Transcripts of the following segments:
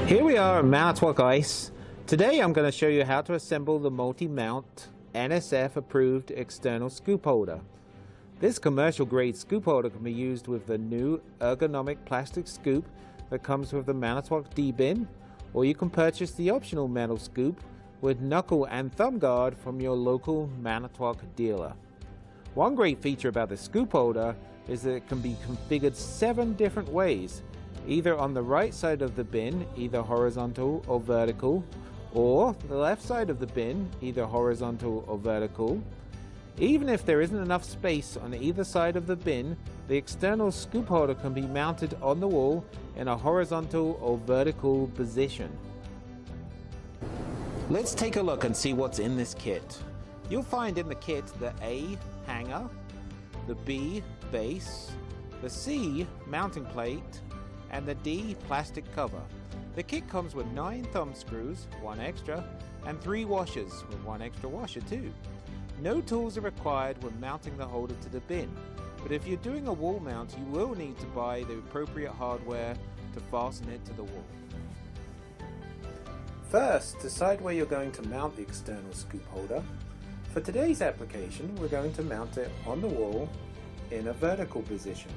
Here we are at Manitowoc Ice. Today I'm going to show you how to assemble the multi-mount NSF approved external scoop holder. This commercial grade scoop holder can be used with the new ergonomic plastic scoop that comes with the Manitowoc D-bin, or you can purchase the optional metal scoop with knuckle and thumb guard from your local Manitowoc dealer. One great feature about the scoop holder is that it can be configured 7 different ways, either on the right side of the bin, either horizontal or vertical, or the left side of the bin, either horizontal or vertical. Even if there isn't enough space on either side of the bin, the external scoop holder can be mounted on the wall in a horizontal or vertical position. Let's take a look and see what's in this kit. You'll find in the kit the A hanger, the B base, the C mounting plate, and the D plastic cover. The kit comes with 9 thumb screws, 1 extra, and 3 washers with 1 extra washer too. No tools are required when mounting the holder to the bin, but if you're doing a wall mount, you will need to buy the appropriate hardware to fasten it to the wall. First, decide where you're going to mount the external scoop holder. For today's application, we're going to mount it on the wall in a vertical position.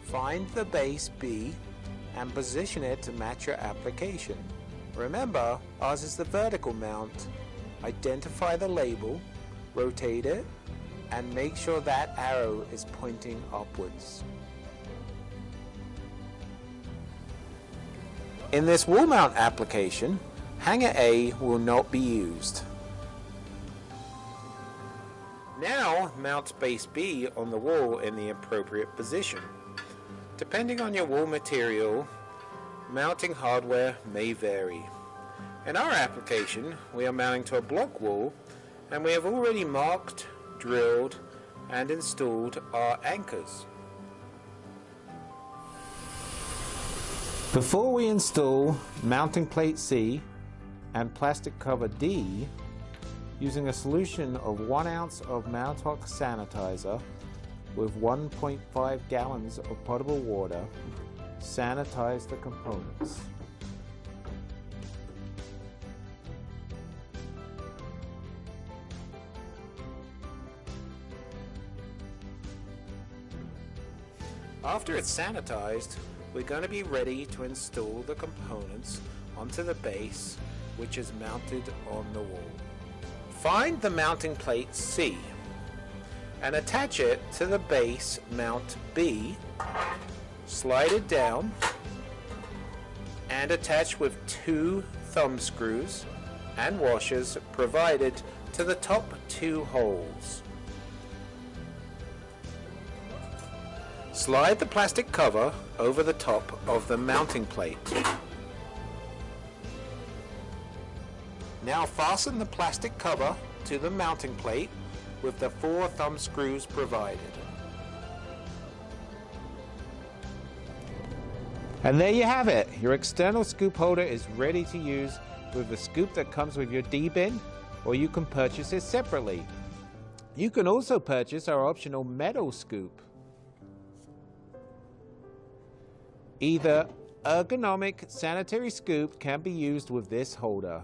Find the base B and position it to match your application. Remember, ours is the vertical mount. Identify the label, rotate it, and make sure that arrow is pointing upwards. In this wall mount application, hanger A will not be used. Now mount base B on the wall in the appropriate position. Depending on your wall material, mounting hardware may vary. In our application, we are mounting to a block wall, and we have already marked, drilled, and installed our anchors. Before we install mounting plate C and plastic cover D, using a solution of 1 ounce of Manitowoc sanitizer with 1.5 gallons of potable water, sanitize the components. After it's sanitized, we're going to be ready to install the components onto the base, which is mounted on the wall. Find the mounting plate C and attach it to the base mount B. Slide it down and attach with 2 thumb screws and washers provided to the top 2 holes. Slide the plastic cover over the top of the mounting plate. Now fasten the plastic cover to the mounting plate with the 4 thumb screws provided. And there you have it. Your external scoop holder is ready to use with the scoop that comes with your D-bin, or you can purchase it separately. You can also purchase our optional metal scoop. Either ergonomic sanitary scoop can be used with this holder.